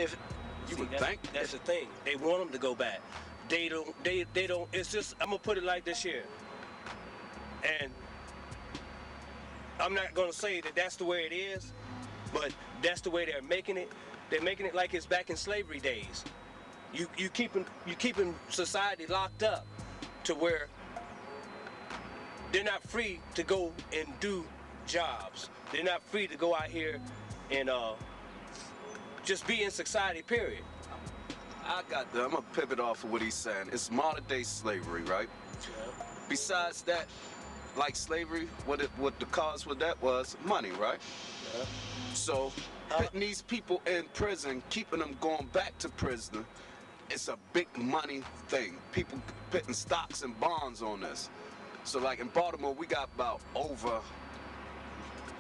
if You would think. That's the thing. They want them to go back. They don't. They don't. It's just. I'm gonna put it like this here. And I'm not gonna say that that's the way it is, but that's the way they're making it. They're making it like it's back in slavery days. You keeping society locked up to where they're not free to go and do jobs. They're not free to go out here and just be in society, period. I'm gonna pivot off of what he's saying. It's modern day slavery, right? Yeah. Besides that, like slavery, what the cause with that was money, right? Yeah. So putting these people in prison, keeping them going back to prison, it's a big money thing. People putting stocks and bonds on this. So like in Baltimore, we got about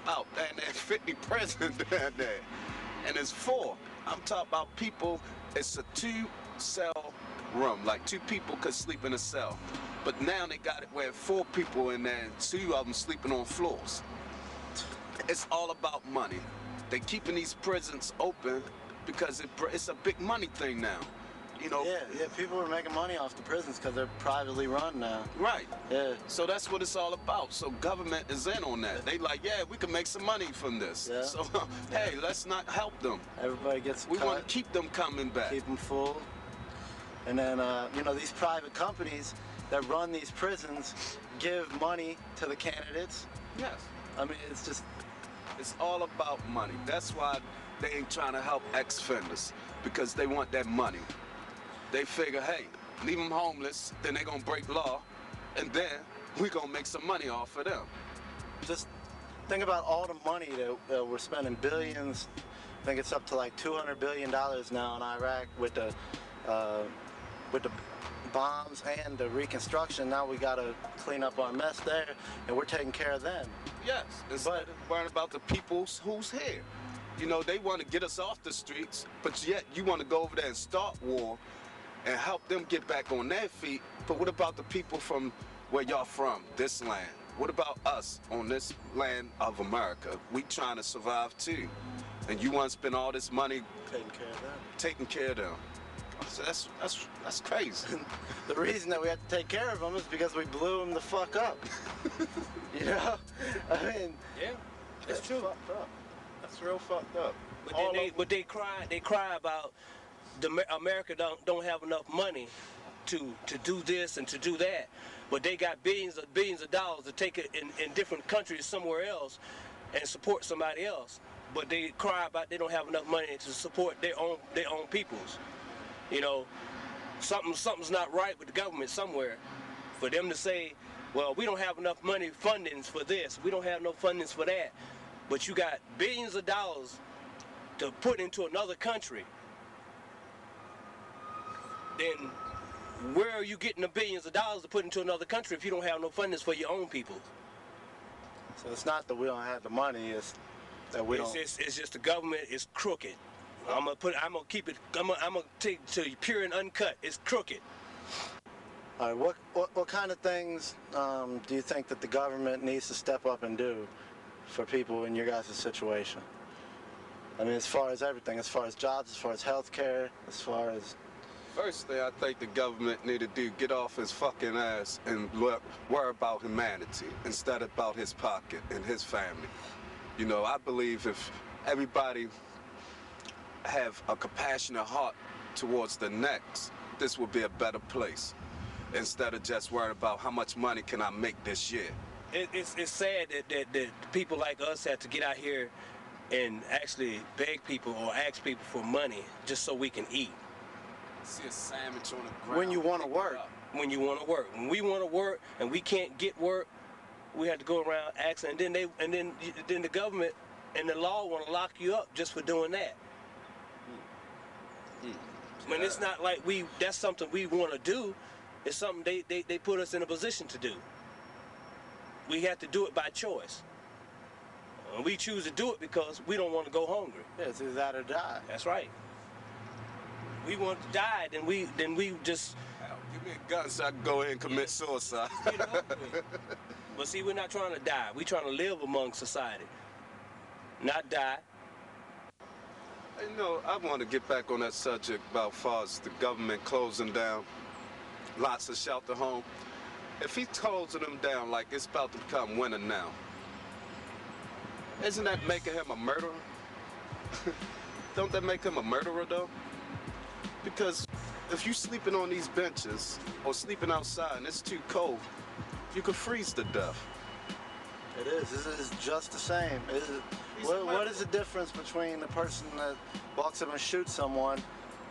50 prisons down there. And it's 4. I'm talking about people, it's a 2-cell room. Like 2 people could sleep in a cell. But now they got it where 4 people in there and 2 of them sleeping on floors. It's all about money. They keeping these prisons open because it's a big money thing now. You know. Yeah, people are making money off the prisons because they're privately run now. Right. Yeah. So that's what it's all about. So government is in on that. They like, yeah, we can make some money from this. Yeah. So, hey, let's not help them. Everybody gets We want to keep them coming back. keep them full. And then, these private companies that run these prisons give money to the candidates. Yes. I mean, it's just... It's all about money. That's why they ain't trying to help ex-offenders, because they want that money. They figure, hey, leave them homeless, then they're going to break law, and then we're going to make some money off of them. Just think about all the money that we're spending, billions. I think it's up to like $200 billion now in Iraq with the bombs and the reconstruction. Now we got to clean up our mess there, and we're taking care of them. Yes, instead of worrying about the people who's here. You know, they want to get us off the streets, but yet you want to go over there and start war and help them get back on their feet. But what about the people from where y'all from, this land? What about us on this land of America? We trying to survive too. And you want to spend all this money Taking care of them. So that's crazy. The reason that we have to take care of them is because we blew them the fuck up. You know? I mean, Yeah, that's true. Fucked up. That's real fucked up. But they cry about America don't have enough money to do this and to do that. But they got billions of dollars to take it in different countries somewhere else and support somebody else. But they cry about they don't have enough money to support their own peoples. You know, something's not right with the government somewhere. For them to say, well, we don't have enough money fundings for this, we don't have no fundings for that, but you got billions of dollars to put into another country, then where are you getting the billions of dollars to put into another country if you don't have no fundings for your own people? So it's not that we don't have the money, it's that we don't. It's just the government is crooked. I'm gonna take to pure and uncut. It's crooked. All right, what kind of things do you think that the government needs to step up and do for people in your guys' situation? I mean, as far as everything, as far as jobs, as far as healthcare, as far as... First thing I think the government need to do, get off his fucking ass and worry about humanity instead of about his pocket and his family. You know, I believe if everybody have a compassionate heart towards the next, this would be a better place instead of just worrying about how much money can I make this year. It's sad that people like us have to get out here and actually beg people or ask people for money just so we can eat. See a sandwich on the ground. When you want to work. When you want to work. When we want to work and we can't get work, we have to go around asking, and then the government and the law want to lock you up just for doing that. When it's not like that's something we want to do, it's something they put us in a position to do. We have to do it by choice. And we choose to do it because we don't want to go hungry. Yeah, it's either that or die. That's right. We want to die, then we just... Hell, give me a gun so I can go ahead and commit suicide. But see, we're not trying to die. We're trying to live among society, not die. You know, I want to get back on that subject about far as the government closing down lots of shelter homes. If he's closing them down like it's about to become winter now, isn't that making him a murderer? Don't that make him a murderer though? Because if you sleeping on these benches or sleeping outside and it's too cold, you could freeze to death. It is. It's just the same. What is the difference between the person that walks up and shoots someone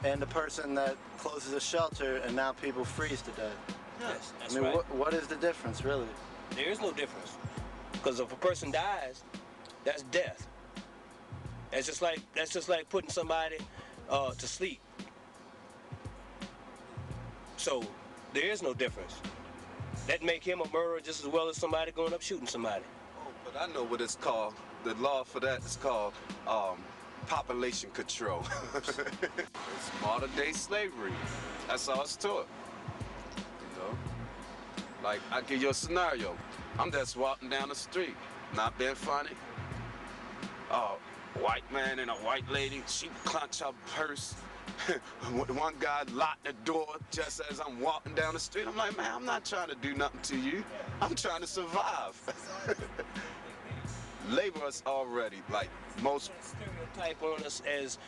and the person that closes a shelter and now people freeze to death? Yes, that's I mean, right. what is the difference, really? There is no difference. Because if a person dies, that's death. That's just like putting somebody to sleep. So there is no difference. That make him a murderer just as well as somebody going up shooting somebody. Oh, but I know what it's called. The law for that is called population control. It's modern day slavery. That's all it's to it. You know? Like, I give you a scenario. I'm just walking down the street, not being funny. White man and a white lady, she clench her purse. One guy locked the door just as I'm walking down the street. I'm like, man, I'm not trying to do nothing to you. I'm trying to survive. Labor us already, like most Stereotype on us as,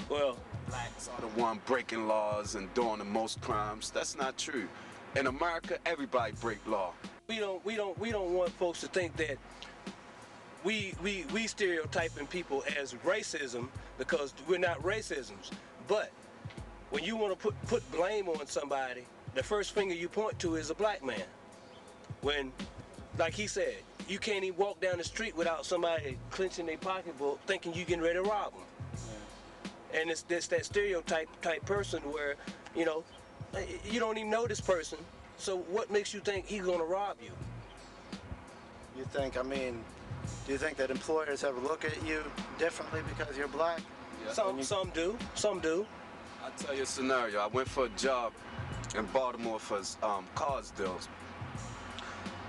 well, blacks are the one breaking laws and doing the most crimes. That's not true. In America, everybody break law. we don't want folks to think that we stereotyping people as racism, because we're not racisms. But when you want to put blame on somebody, the first finger you point to is a black man. When, like he said, you can't even walk down the street without somebody clenching their pocketbook thinking you getting ready to rob them. Yeah. And it's that stereotype type person where, you know, you don't even know this person, so what makes you think he's gonna rob you? You think, I mean, do you think that employers ever look at you differently because you're black? Yeah. Some do. I'll tell you a scenario. I went for a job in Baltimore for cars deals.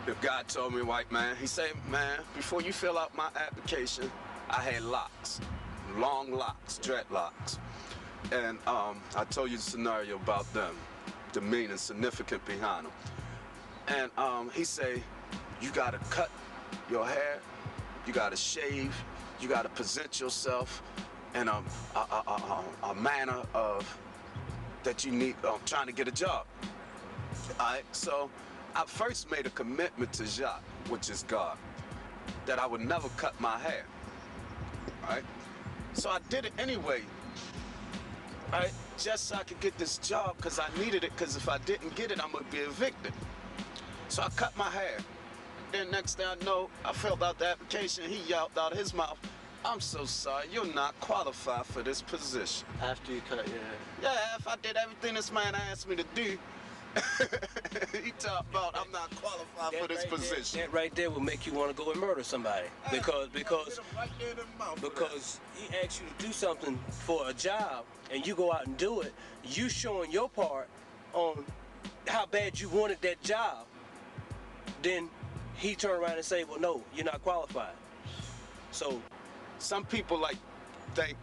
The guy told me, white man, he said, man, before you fill out my application, I had locks, long locks, dreadlocks. And I told you the scenario about them, the meaning significant behind them. And he said, you gotta cut your hair, you gotta shave, you gotta present yourself in a manner of that you need trying to get a job. All right, so I first made a commitment to Jacques, which is God, that I would never cut my hair. All right, so I did it anyway. All right, just so I could get this job because I needed it. Because if I didn't get it, I'm gonna be evicted. So I cut my hair. Then next thing I know, I filled out the application. He yelped out of his mouth, "I'm so sorry, you're not qualified for this position." After you cut your hair? Yeah, if I did everything this man asked me to do, he talked about I'm not qualified for this position. That right there will make you want to go and murder somebody, because he asked you to do something for a job and you go out and do it. You showing your part on how bad you wanted that job. Then he turned around and say, "Well, no, you're not qualified." So some people like think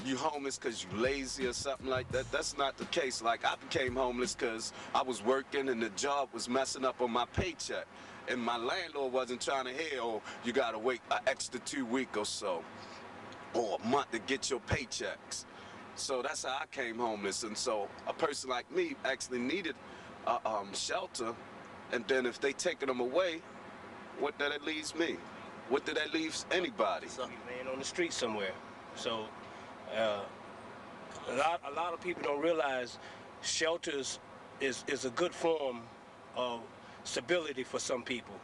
you homeless because you lazy or something like that. That's not the case. Like, I became homeless because I was working and the job was messing up on my paycheck. And my landlord wasn't trying to hear, oh, you got to wait an extra 2 weeks or so, or a month to get your paychecks. So that's how I came homeless. And so a person like me actually needed shelter. And then if they taking them away, what did that leaves me? What did that leave anybody? You're laying on the street somewhere. So a lot of people don't realize shelters is a good form of stability for some people.